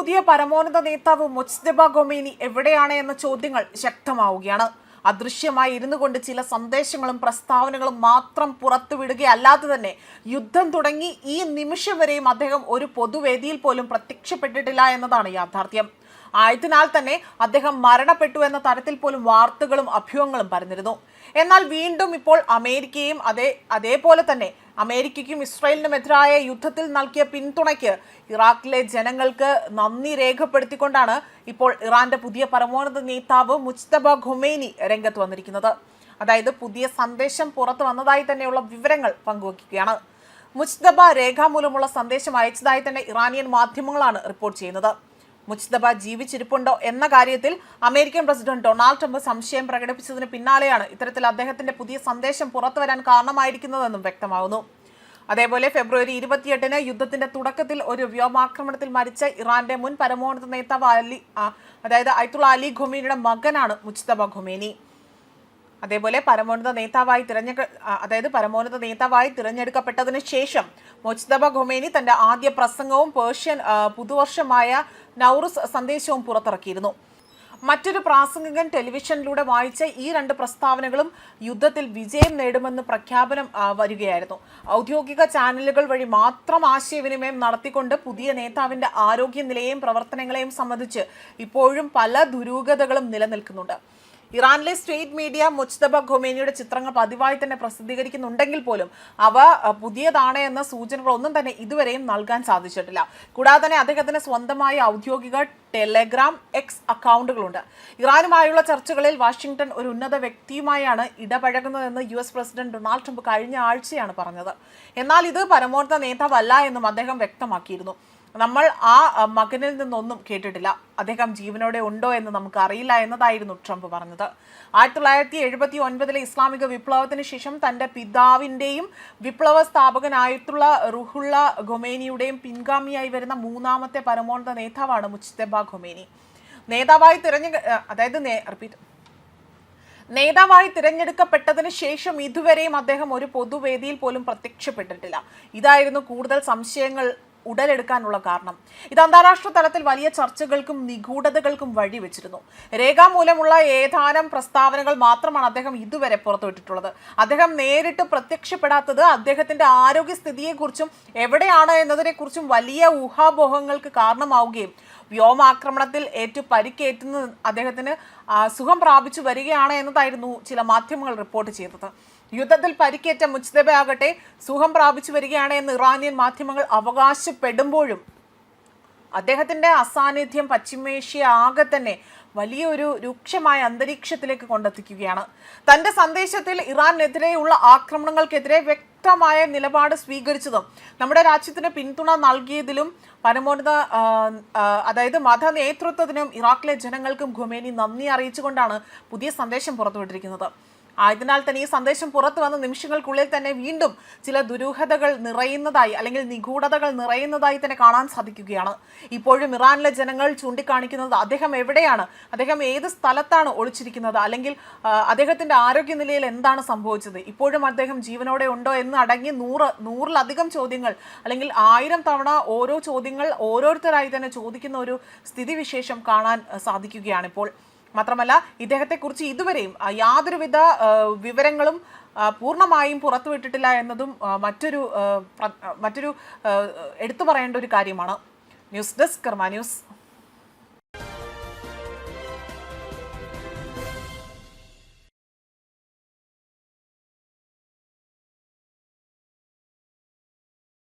പുതിയ പരമോന്നത നേതാവ് മുജ്തബ ഖൊമേനി എവിടെയാണ് എന്ന ചോദ്യങ്ങൾ ശക്തമാവുകയാണ്. അദൃശ്യമായി ഇരുന്നു കൊണ്ട് ചില സന്ദേശങ്ങളും പ്രസ്താവനകളും മാത്രം പുറത്തുവിടുകയല്ലാതെ തന്നെ യുദ്ധം തുടങ്ങി ഈ നിമിഷം വരെയും അദ്ദേഹം ഒരു പൊതുവേദിയിൽ പോലും പ്രത്യക്ഷപ്പെട്ടിട്ടില്ല എന്നതാണ് യാഥാർത്ഥ്യം. ആയതിനാൽ തന്നെ അദ്ദേഹം മരണപ്പെട്ടു എന്ന തരത്തിൽ പോലും വാർത്തകളും അഭ്യൂഹങ്ങളും പരന്നിരുന്നു. എന്നാൽ വീണ്ടും ഇപ്പോൾ അമേരിക്കയും അതേപോലെ തന്നെ അമേരിക്കയ്ക്കും ഇസ്രായേലിനുമെതിരായ യുദ്ധത്തിൽ നൽകിയ പിന്തുണയ്ക്ക് ഇറാഖിലെ ജനങ്ങൾക്ക് നന്ദി രേഖപ്പെടുത്തിക്കൊണ്ടാണ് ഇപ്പോൾ ഇറാന്റെ പുതിയ പരമോന്നത നേതാവ് മുജ്തബ ഖൊമേനി രംഗത്ത് വന്നിരിക്കുന്നത്. അതായത് പുതിയ സന്ദേശം പുറത്തു വന്നതായി തന്നെയുള്ള വിവരങ്ങൾ പങ്കുവയ്ക്കുകയാണ്. മുജ്തബ രേഖാമൂലമുള്ള സന്ദേശം അയച്ചതായി തന്നെ ഇറാനിയൻ മാധ്യമങ്ങളാണ് റിപ്പോർട്ട് ചെയ്യുന്നത്. മുജ്തബ ജീവിച്ചിരിപ്പുണ്ടോ എന്ന കാര്യത്തിൽ അമേരിക്കൻ പ്രസിഡന്റ് ഡൊണാൾഡ് ട്രംപ് സംശയം പ്രകടിപ്പിച്ചതിന് പിന്നാലെയാണ് ഇത്തരത്തിൽ അദ്ദേഹത്തിന്റെ പുതിയ സന്ദേശം പുറത്തുവരാൻ കാരണമായിരിക്കുന്നതെന്നും വ്യക്തമാകുന്നു. അതേപോലെ ഫെബ്രുവരി 28-ന് യുദ്ധത്തിന്റെ തുടക്കത്തിൽ ഒരു വ്യോമാക്രമണത്തിൽ മരിച്ച ഇറാന്റെ മുൻ പരമോന്നത നേതാവ് അയത്തുള്ള അലി ഖൊമേനിയുടെ മകനാണ് മുജ്തബ ഖൊമേനി. അതേപോലെ പരമോന്നത നേതാവായി തിരഞ്ഞെടുക്കപ്പെട്ടതിന് ശേഷം മുജ്തബ ഖൊമേനി തന്റെ ആദ്യ പ്രസംഗവും പേർഷ്യൻ പുതുവർഷമായ നൗറുസ് സന്ദേശവും പുറത്തിറക്കിയിരുന്നു. മറ്റൊരു പ്രാസംഗികൻ ടെലിവിഷനിലൂടെ വായിച്ച ഈ രണ്ട് പ്രസ്താവനകളും യുദ്ധത്തിൽ വിജയം നേടുമെന്ന് പ്രഖ്യാപനം വരികയായിരുന്നു. ഔദ്യോഗിക ചാനലുകൾ വഴി മാത്രം ആശയവിനിമയം നടത്തിക്കൊണ്ട് പുതിയ നേതാവിന്റെ ആരോഗ്യനിലയെയും പ്രവർത്തനങ്ങളെയും സംബന്ധിച്ച് ഇപ്പോഴും പല ദുരൂഹതകളും നിലനിൽക്കുന്നുണ്ട്. ഇറാനിലെ സ്റ്റേറ്റ് മീഡിയ മുജ്തബ ഖൊമേനിയുടെ ചിത്രങ്ങൾ പതിവായി തന്നെ പ്രസിദ്ധീകരിക്കുന്നുണ്ടെങ്കിൽ പോലും അവ പുതിയതാണ് എന്ന സൂചനകളൊന്നും തന്നെ ഇതുവരെയും നൽകാൻ സാധിച്ചിട്ടില്ല. കൂടാതെ തന്നെ അദ്ദേഹത്തിന് സ്വന്തമായ ഔദ്യോഗിക ടെലഗ്രാം എക്സ് അക്കൗണ്ടുകളുണ്ട്. ഇറാനുമായുള്ള ചർച്ചകളിൽ വാഷിംഗ്ടൺ ഒരു ഉന്നത വ്യക്തിയുമായാണ് ഇടപഴകുന്നതെന്ന് US പ്രസിഡന്റ് ഡൊണാൾഡ് ട്രംപ് കഴിഞ്ഞ ആഴ്ചയാണ് പറഞ്ഞത്. എന്നാൽ ഇത് പരമോന്നത നേതാവല്ല എന്നും അദ്ദേഹം വ്യക്തമാക്കിയിരുന്നു. നമ്മൾ ആ മകനിൽ നിന്നൊന്നും കേട്ടിട്ടില്ല, അദ്ദേഹം ജീവനോടെ ഉണ്ടോ എന്ന് നമുക്ക് അറിയില്ല എന്നതായിരുന്നു ട്രംപ് പറഞ്ഞത്. 1979 ഇസ്ലാമിക വിപ്ലവത്തിന് ശേഷം തന്റെ പിതാവിന്റെയും വിപ്ലവ സ്ഥാപകനായിട്ടുള്ള റുഹുള്ള ഖൊമേനിയുടെയും പിൻഗാമിയായി വരുന്ന മൂന്നാമത്തെ പരമോന്നത നേതാവാണ് മുജ്തബ ഖൊമേനി. നേതാവായി തിരഞ്ഞെടുക്കപ്പെട്ടതിന് ശേഷം ഇതുവരെയും അദ്ദേഹം ഒരു പൊതുവേദിയിൽ പോലും പ്രത്യക്ഷപ്പെട്ടിട്ടില്ല. ഇതായിരുന്നു കൂടുതൽ സംശയങ്ങൾ ഉടലെടുക്കാനുള്ള കാരണം. ഇത് അന്താരാഷ്ട്ര തലത്തിൽ വലിയ ചർച്ചകൾക്കും നിഗൂഢതകൾക്കും വഴിവെച്ചിരുന്നു. രേഖാമൂലമുള്ള ഏതാനും പ്രസ്താവനകൾ മാത്രമാണ് അദ്ദേഹം ഇതുവരെ പുറത്തുവിട്ടിട്ടുള്ളത്. അദ്ദേഹം നേരിട്ട് പ്രത്യക്ഷപ്പെടാത്തത് അദ്ദേഹത്തിന്റെ ആരോഗ്യസ്ഥിതിയെക്കുറിച്ചും എവിടെയാണ് എന്നതിനെക്കുറിച്ചും വലിയ ഊഹാപോഹങ്ങൾക്ക് കാരണമാവുകയും വ്യോമാക്രമണത്തിൽ പരിക്കേറ്റുന്ന അദ്ദേഹത്തിന് സുഖം പ്രാപിച്ചു വരികയാണ് എന്നതായിരുന്നു ചില മാധ്യമങ്ങൾ റിപ്പോർട്ട് ചെയ്തത്. യുദ്ധത്തിൽ പരിക്കേറ്റ മുജ്തബ ആകട്ടെ സുഖം പ്രാപിച്ചു വരികയാണ് എന്ന് ഇറാനിയൻ മാധ്യമങ്ങൾ അവകാശപ്പെടുമ്പോഴും അദ്ദേഹത്തിന്റെ അസാന്നിധ്യം പശ്ചിമേഷ്യ ആകെ തന്നെ വലിയൊരു രൂക്ഷമായ അന്തരീക്ഷത്തിലേക്ക് കൊണ്ടെത്തിക്കുകയാണ്. തന്റെ സന്ദേശത്തിൽ ഇറാനെതിരെയുള്ള ആക്രമണങ്ങൾക്കെതിരെ വ്യക്തമായ നിലപാട് സ്വീകരിച്ചതും നമ്മുടെ രാജ്യത്തിന് പിന്തുണ നൽകിയതിലും പരമോന്നത മത നേതൃത്വത്തിനും ഇറാഖിലെ ജനങ്ങൾക്കും ഖൊമേനി നന്ദി അറിയിച്ചുകൊണ്ടാണ് പുതിയ സന്ദേശം പുറത്തുവിട്ടിരിക്കുന്നത്. ആയതിനാൽ തന്നെ ഈ സന്ദേശം പുറത്തു വന്ന നിമിഷങ്ങൾക്കുള്ളിൽ തന്നെ വീണ്ടും ചില ദുരൂഹതകൾ നിറയുന്നതായി അല്ലെങ്കിൽ നിഗൂഢതകൾ നിറയുന്നതായി തന്നെ കാണാൻ സാധിക്കുകയാണ്. ഇപ്പോഴും ഇറാനിലെ ജനങ്ങൾ ചൂണ്ടിക്കാണിക്കുന്നത് അദ്ദേഹം എവിടെയാണ്, അദ്ദേഹം ഏത് സ്ഥലത്താണ് ഒളിച്ചിരിക്കുന്നത്, അല്ലെങ്കിൽ അദ്ദേഹത്തിന്റെ ആരോഗ്യനിലയിൽ എന്താണ് സംഭവിച്ചത്, ഇപ്പോഴും അദ്ദേഹം ജീവനോടെ ഉണ്ടോ എന്ന് അടങ്ങി നൂറിലധികം ചോദ്യങ്ങൾ അല്ലെങ്കിൽ 1000 തവണ ഓരോ ചോദ്യങ്ങൾ ഓരോരുത്തരായി തന്നെ ചോദിക്കുന്ന ഒരു സ്ഥിതിവിശേഷം കാണാൻ സാധിക്കുകയാണ് ഇപ്പോൾ. മാത്രമല്ല ഇദ്ദേഹത്തെക്കുറിച്ച് ഇതുവരെയും യാതൊരുവിധ വിവരങ്ങളും പൂർണ്ണമായും പുറത്തുവിട്ടിട്ടില്ല എന്നതും മറ്റൊരു എടുത്തു പറയേണ്ട ഒരു കാര്യമാണ്. ന്യൂസ് ഡെസ്ക് കർമ്മ ന്യൂസ്.